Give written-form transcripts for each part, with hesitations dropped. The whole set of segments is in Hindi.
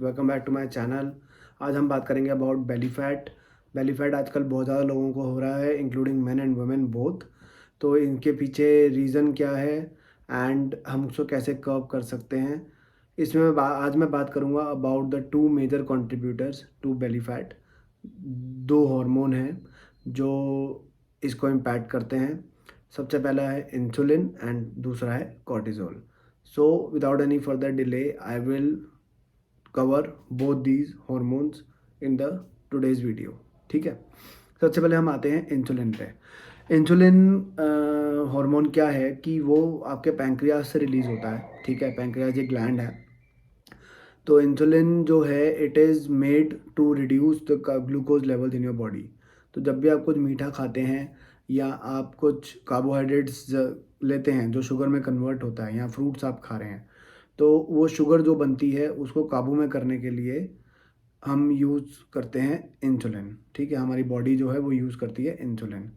Welcome back to my channel. आज हम बात करेंगे about belly fat. Belly fat आजकल बहुत ज़्यादा लोगों को हो रहा है, including men and women both. तो इनके पीछे रीज़न क्या है एंड हम उसको कैसे कर्व कर सकते हैं, इसमें आज मैं बात करूँगा about the two major contributors to belly fat. दो हार्मोन हैं जो इसको इम्पैक्ट करते हैं। सबसे पहला है इंसुलिन एंड दूसरा है cortisol. So without any further delay, I will cover both these hormones in the today's video। ठीक है, सबसे पहले हम आते हैं इंसुलिन पे। इंसुलिन हार्मोन क्या है कि वो आपके पैंक्रियाज से रिलीज होता है। ठीक है, पैंक्रियाज एक ग्लैंड है। तो इंसुलिन जो है it is made to reduce the glucose levels in your body. तो जब भी आप कुछ मीठा खाते हैं या आप कुछ कार्बोहाइड्रेट्स लेते हैं जो शुगर में कन्वर्ट होता है, या फ्रूट्स आप खा रहे हैं, तो वो शुगर जो बनती है उसको काबू में करने के लिए हम यूज़ करते हैं इंसुलिन। ठीक है, हमारी बॉडी जो है वो यूज़ करती है इंसुलिन।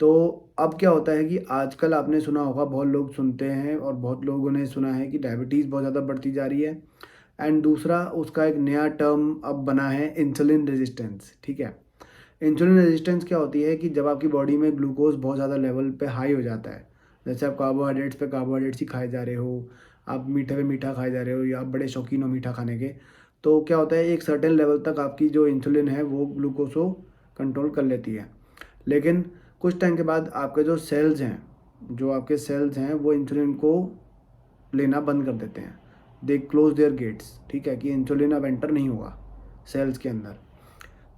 तो अब क्या होता है कि आजकल आपने सुना होगा, बहुत लोग सुनते हैं और बहुत लोगों ने सुना है कि डायबिटीज़ बहुत ज़्यादा बढ़ती जा रही है। एंड दूसरा उसका एक नया टर्म अब बना है इंसुलिन रेजिस्टेंस। ठीक है, इंसुलिन रेजिस्टेंस क्या होती है कि जब आपकी बॉडी में ग्लूकोज बहुत ज़्यादा लेवल पे हाई हो जाता है, जैसे आप कार्बोहाइड्रेट्स पे कार्बोहाइड्रेट्स ही खाए जा रहे हो, आप मीठे पे मीठा खाए जा रहे हो, या आप बड़े शौकीन हो मीठा खाने के, तो क्या होता है एक सर्टेन लेवल तक आपकी जो इंसुलिन है वो ग्लूकोज को कंट्रोल कर लेती है। लेकिन कुछ टाइम के बाद आपके जो सेल्स हैं, वो इंसुलिन को लेना बंद कर देते हैं। They close their gates. ठीक है, कि इंसुलिन अब एंटर नहीं होगा सेल्स के अंदर।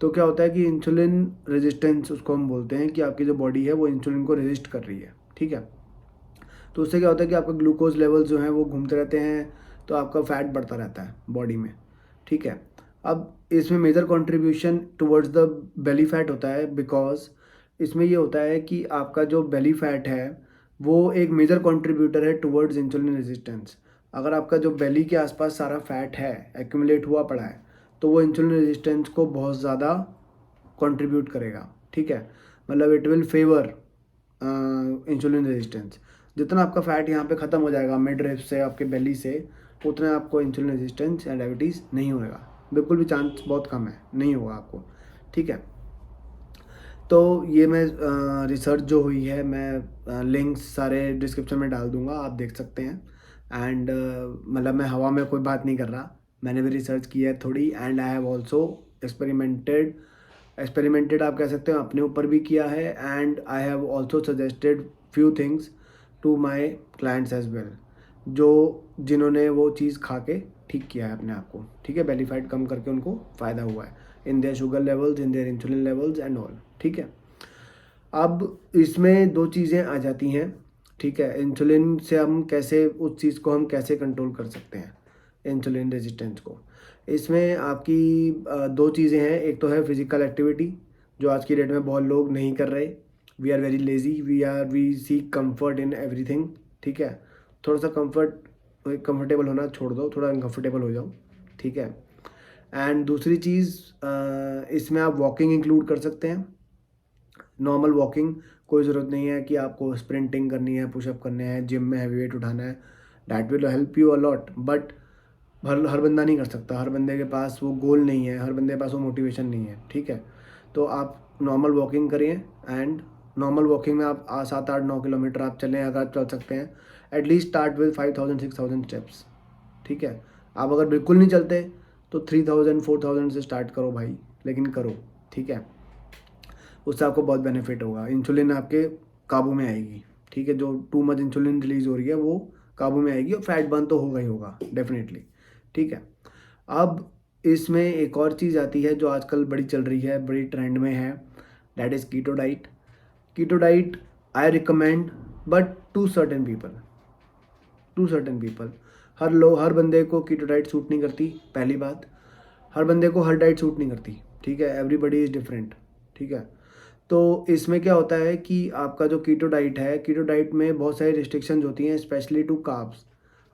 तो क्या होता है कि इंसुलिन रेजिस्टेंस उसको हम बोलते हैं कि आपकी जो बॉडी है वो इंसुलिन को रेजिस्ट कर रही है। ठीक है, तो उससे क्या होता है कि आपका ग्लूकोज लेवल जो है वो घूमते रहते हैं, तो आपका फैट बढ़ता रहता है बॉडी में। ठीक है, अब इसमें major contribution towards the belly fat होता है, बिकॉज इसमें ये होता है कि आपका जो बेली फैट है वो एक मेजर कंट्रीब्यूटर है टुवर्ड्स इंसुलिन रेजिस्टेंस। अगर आपका जो बेली के आसपास सारा फैट है एक्यूमुलेट हुआ पड़ा है, तो वो इंसुलिन रेजिस्टेंस को बहुत ज़्यादा कंट्रीब्यूट करेगा। ठीक है, मतलब it will favour insulin resistance. जितना आपका फैट यहाँ पे ख़त्म हो जाएगा मिड रिब से, आपके बेली से, उतना आपको इंसुलिन रेजिस्टेंस या डायबिटीज़ नहीं होगा। बिल्कुल भी चांस बहुत कम है, नहीं होगा आपको। ठीक है, तो ये मैं रिसर्च जो हुई है, मैं लिंक्स सारे डिस्क्रिप्शन में डाल दूंगा, आप देख सकते हैं। एंड मतलब मैं हवा में कोई बात नहीं कर रहा, मैंने भी रिसर्च की है थोड़ी, and I have also experimented आप कह सकते हो, अपने ऊपर भी किया है। And I have also suggested few things to my clients as well, जो जिन्होंने वो चीज़ खा के ठीक किया है अपने आप को। ठीक है, बेली फैट कम करके उनको फ़ायदा हुआ है in their sugar levels, in their insulin levels and all. ठीक है, अब इसमें दो चीज़ें आ जाती हैं। ठीक है, इंसुलिन से हम कैसे उस चीज़ को हम कैसे कंट्रोल कर सकते हैं, इंसुलिन रेजिस्टेंस को। इसमें आपकी दो चीज़ें हैं। एक तो है फिजिकल एक्टिविटी, जो आज की डेट में बहुत लोग नहीं कर रहे। We are very lazy, we seek comfort in everything. ठीक है, थोड़ा सा कंफर्टेबल होना छोड़ दो, थोड़ा अनकंफर्टेबल हो जाओ। ठीक है, एंड दूसरी चीज़ इसमें आप वॉकिंग इंक्लूड कर सकते हैं। नॉर्मल वॉकिंग, कोई ज़रूरत नहीं है कि आपको स्प्रिंटिंग करनी है, पुशअप करने हैं, जिम में हैवी वेट उठाना है। That will help you a lot, but हर बंदा नहीं कर सकता, हर बंदे के पास वो गोल नहीं है, हर बंदे के पास वो मोटिवेशन नहीं है। ठीक है, तो आप नॉर्मल वॉकिंग करिए। एंड नॉर्मल वॉकिंग में आप 7 8 9 किलोमीटर आप चलें, अगर आप चल सकते हैं। At least start with 5000 6000 steps. ठीक है, आप अगर बिल्कुल नहीं चलते तो 3000 4000 से स्टार्ट करो भाई, लेकिन करो। ठीक है, उससे आपको बहुत बेनिफिट होगा, इंसुलिन आपके काबू में आएगी। ठीक है, जो टू मच इंसुलिन रिलीज हो रही है वो काबू में आएगी, और फैट बर्न तो होगा ही होगा डेफिनेटली। ठीक है, अब इसमें एक और चीज़ आती है जो आजकल बड़ी चल रही है, बड़ी ट्रेंड में है, that is keto diet. Keto diet I recommend, but to certain people. हर बंदे को कीटो डाइट सूट नहीं करती, पहली बात। हर बंदे को हर डाइट सूट नहीं करती। ठीक है, एवरीबडी इज़ डिफरेंट। ठीक है, तो इसमें क्या होता है कि आपका जो कीटो डाइट है, कीटो डाइट में बहुत सारी रिस्ट्रिक्शंस होती हैं, स्पेशली टू कार्ब्स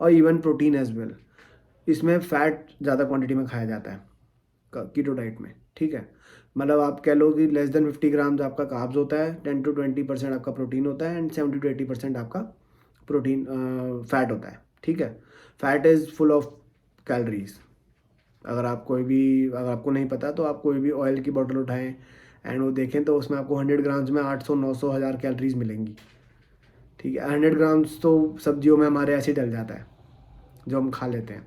और इवन प्रोटीन एज वेल। इसमें फ़ैट ज़्यादा क्वांटिटी में खाया जाता है कीटो डाइट में। ठीक है, मतलब आप कह लो कि लेस देन 50 ग्राम्स आपका कार्ब्स होता है, 10 to 20% आपका प्रोटीन होता है, एंड 70 to 80% आपका प्रोटीन फैट होता है। ठीक है, fat is full of calories, अगर आपको नहीं पता तो आप कोई भी ऑयल की बोतल उठाएं एंड वो देखें तो उसमें आपको 100 ग्राम्स में 800 900 1000 कैलोरीज मिलेंगी। ठीक है, 100 ग्राम्स तो सब्जियों में हमारे ऐसे ही डल जाता है जो हम खा लेते हैं।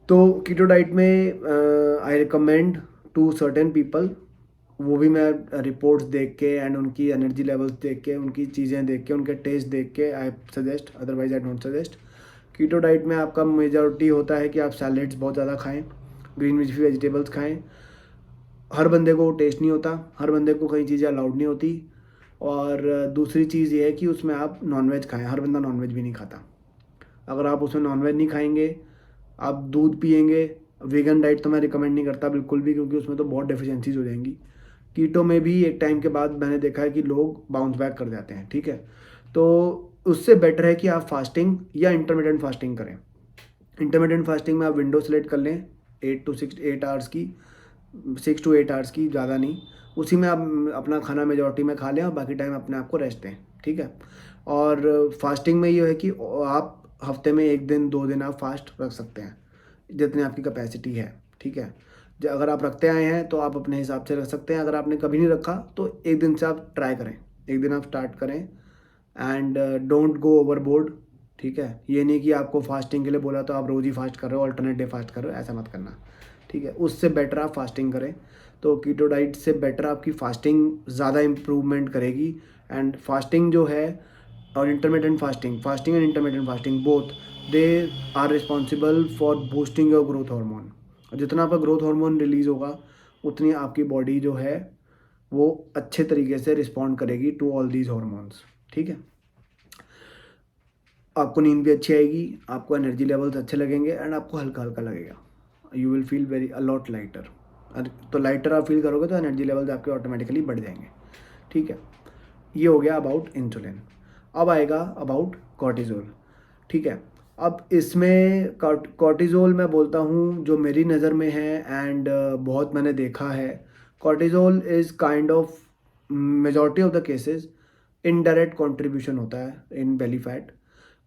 तो कीटो डाइट में I recommend to certain people, वो भी मैं रिपोर्ट्स देख के एंड उनकी एनर्जी लेवल्स देख के, उनकी चीज़ें देख के, उनके टेस्ट देख के I suggest, otherwise I don't suggest. Keto diet में आपका मेजॉरिटी होता है कि आप सैलेड्स बहुत ज़्यादा खाएं, ग्रीन लीफी वेजिटेबल्स खाएं। हर बंदे को टेस्ट नहीं होता, हर बंदे को कई चीज़ें अलाउड नहीं होती। और दूसरी चीज़ ये है कि उसमें आप नॉनवेज खाएं, हर बंदा नॉनवेज भी नहीं खाता। अगर आप उसमें नॉनवेज नहीं खाएंगे, आप दूध पिएंगे, वीगन डाइट तो मैं रिकमेंड नहीं करता बिल्कुल भी, क्योंकि उसमें तो बहुत डेफिशिएंसीज हो जाएंगी। कीटो में भी एक टाइम के बाद मैंने देखा है कि लोग बाउंस बैक कर जाते हैं। ठीक है, तो उससे बेटर है कि आप फास्टिंग या इंटरमीडिएट फास्टिंग करें। इंटरमीडिएट फास्टिंग में आप विंडो सेलेक्ट कर लें 8 आवर्स की, 6 to 8 आवर्स की, ज़्यादा नहीं। उसी में आप अपना खाना मेजॉरिटी में खा लें और बाकी टाइम अपने आप को रेस्ट दें। ठीक है, और फास्टिंग में ये है कि आप हफ्ते में 1 दिन 2 दिन आप फास्ट रख सकते हैं, जितनी आपकी कैपेसिटी है। ठीक है, अगर आप रखते आए हैं तो आप अपने हिसाब से रख सकते हैं। अगर आपने कभी नहीं रखा तो 1 दिन से आप ट्राई करें, 1 दिन आप स्टार्ट करें एंड डोंट गो ओवरबोर्ड। ठीक है, ये नहीं कि आपको फास्टिंग के लिए बोला तो आप रोज़ ही फास्ट कर रहे हो, अल्टरनेट डे फास्ट कर रहे हो, ऐसा मत करना। ठीक है, उससे बेटर आप फास्टिंग करें। तो कीटो डाइट से बेटर आपकी फास्टिंग ज़्यादा इम्प्रूवमेंट करेगी। एंड फास्टिंग जो है, और intermediate fasting and intermediate fasting both, they are responsible for boosting your growth hormone. जितना आपका ग्रोथ हार्मोन रिलीज़ होगा उतनी आपकी बॉडी जो है वो अच्छे तरीके से रिस्पॉन्ड करेगी टू ऑल दीज हार्मोन्स। ठीक है, आपको नींद भी अच्छी आएगी, आपको एनर्जी लेवल्स अच्छे लगेंगे एंड आपको हल्का हल्का लगेगा। You will feel very a lot lighter. तो लाइटर आप फील करोगे तो एनर्जी लेवल्स आपके ऑटोमेटिकली बढ़ जाएंगे। ठीक है, ये हो गया अबाउट इंसुलिन। अब आएगा अबाउट कॉर्टिजोल। ठीक है, अब इसमें कॉर्टिजोल मैं बोलता हूँ जो मेरी नज़र में है एंड बहुत मैंने देखा है, cortisol is kind of majority of the cases indirect contribution होता है इन बेली फैट।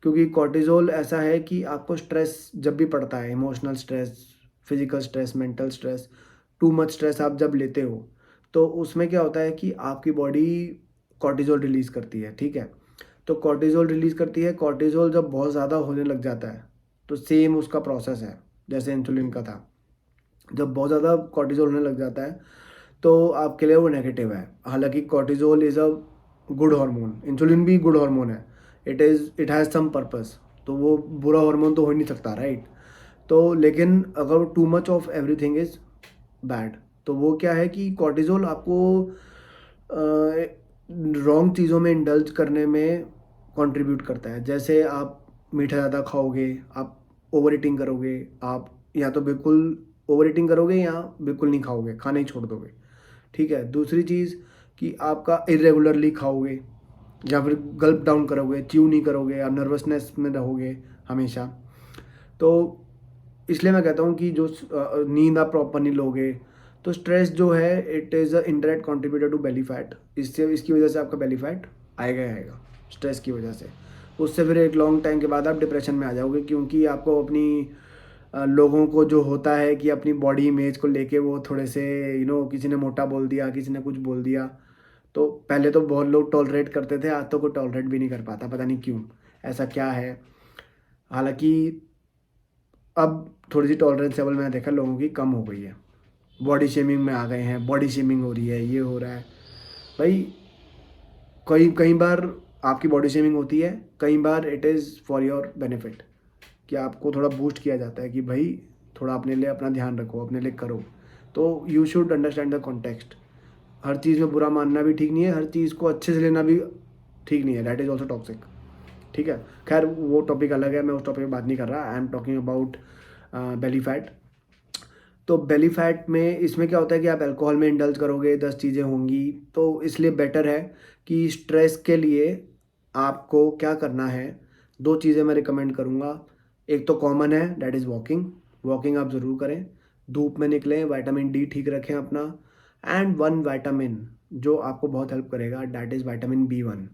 क्योंकि कॉर्टिजोल ऐसा है कि आपको स्ट्रेस जब भी पड़ता है, emotional stress, physical stress, mental stress, too much stress आप जब लेते हो तो उसमें क्या होता है कि आपकी बॉडी कॉर्टिजोल रिलीज़ करती है। ठीक है, तो कॉर्टिजोल रिलीज़ करती है। कॉर्टिजोल जब बहुत ज़्यादा होने लग जाता है तो सेम उसका प्रोसेस है जैसे इंसुलिन का था। जब बहुत ज़्यादा कॉर्टिजोल होने लग जाता है तो आपके लिए वो नेगेटिव है। हालांकि cortisol is a good hormone, insulin भी गुड हार्मोन है, इट हैज़ सम पर्पस। तो वो बुरा हार्मोन तो हो ही नहीं सकता, राइट। तो लेकिन अगर too much of everything is bad, तो वो क्या है कि कॉर्टिजोल आपको रॉन्ग चीज़ों में इंडल्ज करने में कंट्रीब्यूट करता है। जैसे आप मीठा ज़्यादा खाओगे, आप ओवर ईटिंग करोगे, आप या तो बिल्कुल ओवर ईटिंग करोगे या बिल्कुल नहीं खाओगे, खाना ही छोड़ दोगे। ठीक है, दूसरी चीज़ कि आपका इरेगुलरली खाओगे या फिर गल्प डाउन करोगे, च्यू नहीं करोगे, आप नर्वसनेस में रहोगे हमेशा। तो इसलिए मैं कहता हूँ कि जो नींद आप प्रॉपर नहीं लोगे तो स्ट्रेस जो है it is a indirect contributor to belly fat. इसकी वजह से आपका बेली फैट आएगा ही आएगा, स्ट्रेस की वजह से। उससे फिर एक लॉन्ग टाइम के बाद आप डिप्रेशन में आ जाओगे, क्योंकि आपको अपनी लोगों को जो होता है कि अपनी बॉडी इमेज को लेके वो थोड़े से किसी ने मोटा बोल दिया, किसी ने कुछ बोल दिया, तो पहले तो बहुत लोग टॉलरेट करते थे, आज तो कोई टॉलरेट भी नहीं कर पाता, पता नहीं क्यों, ऐसा क्या है। हालांकि अब थोड़ी सी टॉलरेंस लेवल मैंने देखा लोगों की कम हो गई है, बॉडी शेमिंग में आ गए हैं, बॉडी शेमिंग हो रही है, ये हो रहा है। भाई कई कई बार आपकी बॉडी शेमिंग होती है, कई बार it is for your benefit, कि आपको थोड़ा बूस्ट किया जाता है कि भाई थोड़ा अपने लिए अपना ध्यान रखो, अपने लिए करो। तो you should understand the context. हर चीज़ में बुरा मानना भी ठीक नहीं है, हर चीज़ को अच्छे से लेना भी ठीक नहीं है, दैट इज़ ऑल्सो टॉक्सिक। ठीक है, खैर वो टॉपिक अलग है, मैं उस टॉपिक पे बात नहीं कर रहा। I am talking about belly fat. तो बेली फैट में इसमें क्या होता है कि आप अल्कोहल में इंडल्ज करोगे, 10 चीज़ें होंगी। तो इसलिए बेटर है कि स्ट्रेस के लिए आपको क्या करना है, 2 चीज़ें मैं रिकमेंड करूँगा। एक तो कॉमन है, दैट इज़ वॉकिंग। वॉकिंग आप ज़रूर करें, धूप में निकलें, विटामिन डी ठीक रखें अपना। एंड वन विटामिन जो आपको बहुत हेल्प करेगा, दैट इज़ विटामिन B1,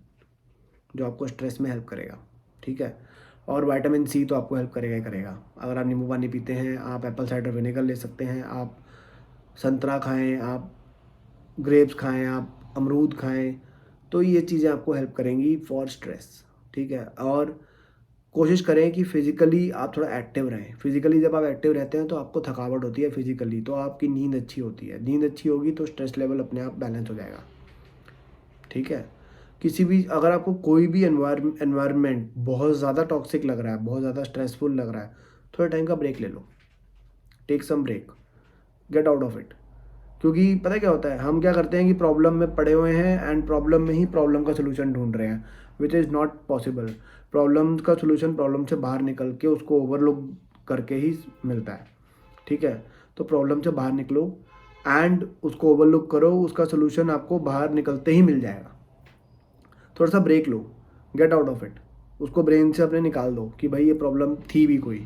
जो आपको स्ट्रेस में हेल्प करेगा। ठीक है, और विटामिन सी तो आपको हेल्प करेगा ही करेगा। अगर आप नींबू पानी पीते हैं, आप एप्पल साइडर विनेगर ले सकते हैं, आप संतरा खाएं, आप ग्रेप्स खाएं, आप अमरूद खाएं, तो ये चीज़ें आपको हेल्प करेंगी फॉर स्ट्रेस। ठीक है, और कोशिश करें कि फिज़िकली आप थोड़ा एक्टिव रहें। फिज़िकली जब आप एक्टिव रहते हैं तो आपको थकावट होती है फिज़िकली, तो आपकी नींद अच्छी होती है। नींद अच्छी होगी तो स्ट्रेस लेवल अपने आप बैलेंस हो जाएगा। ठीक है, किसी भी अगर आपको कोई भी एनवायरनमेंट बहुत ज़्यादा टॉक्सिक लग रहा है, बहुत ज़्यादा स्ट्रेसफुल लग रहा है, थोड़ा टाइम का ब्रेक ले लो। Take some break, get out of it. क्योंकि पता है क्या होता है, हम क्या करते हैं कि प्रॉब्लम में पड़े हुए हैं एंड प्रॉब्लम में ही प्रॉब्लम का सोल्यूशन ढूंढ रहे हैं, which is not possible. Problem का सोल्यूशन प्रॉब्लम से बाहर निकल के उसको ओवरलुक करके ही मिलता है। ठीक है, तो प्रॉब्लम से बाहर निकलो एंड उसको ओवरलुक करो, उसका सोल्यूशन आपको बाहर निकलते ही मिल जाएगा। थोड़ा सा ब्रेक लो, गेट आउट ऑफ इट, उसको ब्रेन से अपने निकाल दो कि भाई ये प्रॉब्लम थी भी कोई,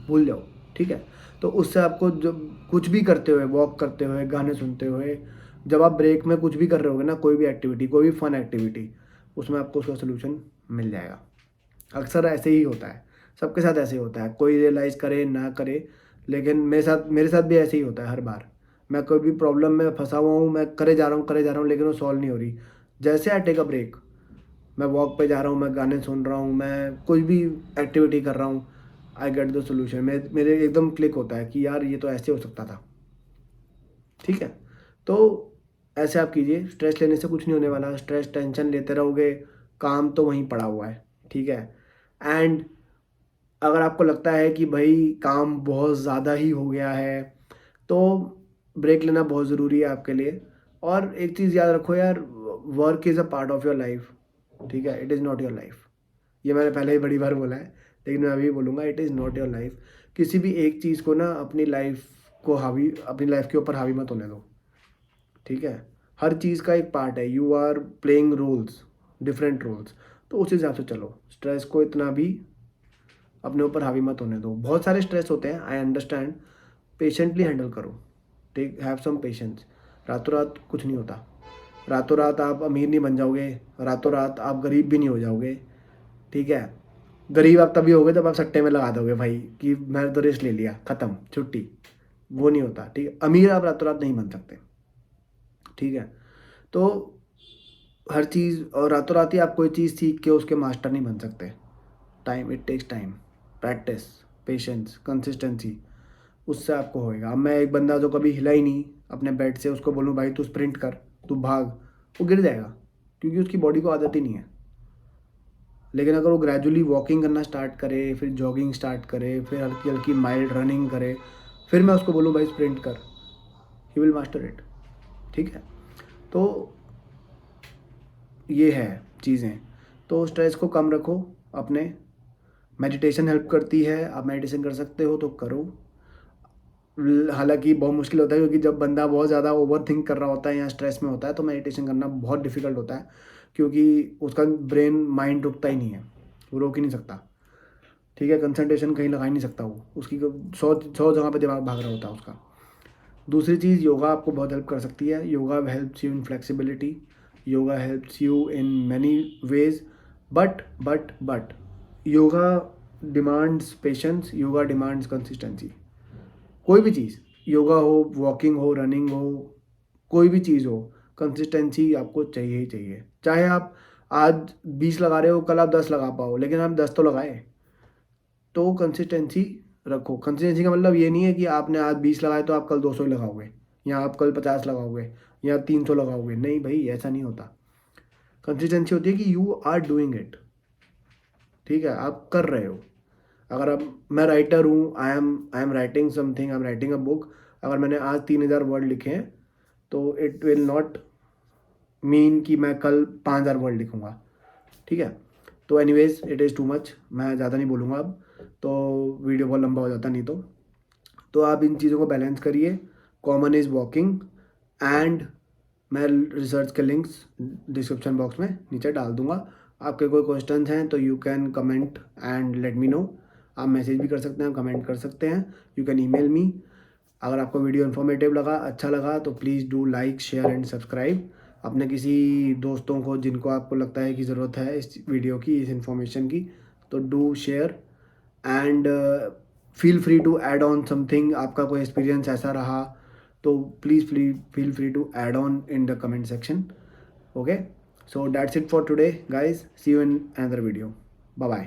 भूल जाओ। ठीक है, तो उससे आपको जब कुछ भी करते हुए, वॉक करते हुए, गाने सुनते हुए, जब आप ब्रेक में कुछ भी कर रहे होगे ना, कोई भी एक्टिविटी, कोई भी फन एक्टिविटी, उसमें आपको उसका सोल्यूशन मिल जाएगा। अक्सर ऐसे ही होता है, सबके साथ ऐसे ही होता है, कोई रियलाइज़ करे ना करे, लेकिन मेरे साथ भी ऐसे ही होता है हर बार। मैं कोई भी प्रॉब्लम में फंसा हुआ हूँ, मैं करे जा रहा हूँ, लेकिन वो सॉल्व नहीं हो रही। जैसे आई टेक अ ब्रेक, मैं वॉक पे जा रहा हूँ, मैं गाने सुन रहा हूँ, मैं कोई भी एक्टिविटी कर रहा हूँ, आई गेट द सोल्यूशन। मेरे एकदम क्लिक होता है कि यार ये तो ऐसे हो सकता था। ठीक है, तो ऐसे आप कीजिए, स्ट्रेस लेने से कुछ नहीं होने वाला। स्ट्रेस टेंशन लेते रहोगे, काम तो वहीं पड़ा हुआ है। ठीक है, एंड अगर आपको लगता है कि भाई काम बहुत ज़्यादा ही हो गया है, तो ब्रेक लेना बहुत ज़रूरी है आपके लिए। और एक चीज़ याद रखो यार, work is a part of your life. ठीक है, it is not your life. ये मैंने पहले ही बड़ी बार बोला है, लेकिन मैं अभी बोलूँगा, it is not your life. किसी भी एक चीज़ को ना अपनी लाइफ के ऊपर हावी मत होने दो। ठीक है, हर चीज़ का एक पार्ट है, you are playing roles, different roles, तो उस हिसाब से चलो। स्ट्रेस को इतना भी अपने ऊपर हावी मत होने दो। बहुत सारे स्ट्रेस होते हैं, आई अंडरस्टैंड, पेशेंटली हैंडल करो, टेक हैव सम पेशेंस। रातों रात कुछ नहीं होता, रातों रात आप अमीर नहीं बन जाओगे, रातों रात आप गरीब भी नहीं हो जाओगे। ठीक है, गरीब आप तभी होगे जब आप सट्टे में लगा दोगे भाई कि मैंने तो रिस्क ले लिया, ख़त्म, छुट्टी। वो नहीं होता। ठीक है, अमीर आप रातों रात नहीं बन सकते। ठीक है, तो हर चीज़, और रातों रात ही आप कोई चीज़ सीख के उसके मास्टर नहीं बन सकते। Time, it takes time, practice, patience, consistency, उससे आपको होएगा। अब मैं एक बंदा जो कभी हिला ही नहीं अपने बेड से, उसको बोलूँ भाई तू स्प्रिंट कर, तू भाग, वो गिर जाएगा, क्योंकि उसकी बॉडी को आदत ही नहीं है। लेकिन अगर वो ग्रेजुअली वॉकिंग करना स्टार्ट करे, फिर जॉगिंग स्टार्ट करे, फिर हल्की हल्की माइल्ड रनिंग करे, फिर मैं उसको बोलूँ भाई स्प्रिंट कर, ही विल मास्टर इट। ठीक है, तो ये है चीज़ें। तो स्ट्रेस को कम रखो अपने। मेडिटेशन हेल्प करती है, आप मेडिटेशन कर सकते हो तो करो। हालांकि बहुत मुश्किल होता है, क्योंकि जब बंदा बहुत ज़्यादा ओवर थिंक कर रहा होता है या स्ट्रेस में होता है, तो मेडिटेशन करना बहुत डिफ़िकल्ट होता है, क्योंकि उसका ब्रेन माइंड रुकता ही नहीं है, वो रोक ही नहीं सकता। ठीक है, कंसंट्रेशन कहीं लगा ही नहीं सकता, वो उसकी 100 जगह पे दिमाग भाग रहा होता है उसका। दूसरी चीज़, योगा आपको बहुत हेल्प कर सकती है। Yoga helps you in flexibility, yoga helps you in many ways, but yoga demands patience, yoga demands consistency. कोई भी चीज़, योगा हो, वॉकिंग हो, रनिंग हो, कोई भी चीज़ हो, कंसिस्टेंसी आपको चाहिए ही चाहिए। चाहे आप आज 20 लगा रहे हो, कल आप 10 लगा पाओ, लेकिन आप 10 तो लगाए। तो कंसिस्टेंसी रखो। कंसिस्टेंसी का मतलब ये नहीं है कि आपने आज 20 लगाए तो आप कल 200 ही लगाओगे, या आप कल 50 लगाओगे, या 300 लगाओगे। नहीं भाई, ऐसा नहीं होता। कंसिस्टेंसी होती है कि यू आर डूइंग इट। ठीक है, आप कर रहे हो। अगर अब मैं राइटर हूँ, I am writing something, I am writing a book, अगर मैंने आज 3000 वर्ड लिखे हैं, तो इट विल नॉट मीन कि मैं कल 5000 वर्ड लिखूँगा। ठीक है, तो anyways it is too much, मैं ज़्यादा नहीं बोलूँगा अब, तो वीडियो बहुत लंबा हो जाता नहीं तो आप इन चीज़ों को बैलेंस करिए। कॉमन इज़ वॉकिंग, एंड मैं रिसर्च के लिंक्स डिस्क्रिप्शन बॉक्स में नीचे डाल दूंगा। आपके कोई क्वेश्चंस हैं तो you can comment and let me know. आप मैसेज भी कर सकते हैं, कमेंट कर सकते हैं, यू कैन ईमेल मी। अगर आपको वीडियो इन्फॉर्मेटिव लगा, अच्छा लगा, तो please do like, share and subscribe. अपने किसी दोस्तों को जिनको आपको लगता है कि ज़रूरत है इस वीडियो की, इस इन्फॉर्मेशन की, तो do share and feel free to add on something, आपका कोई एक्सपीरियंस ऐसा रहा तो please feel free to add on in the comment section. Okay, so that's it for today, guys. See you in another video. Bye bye.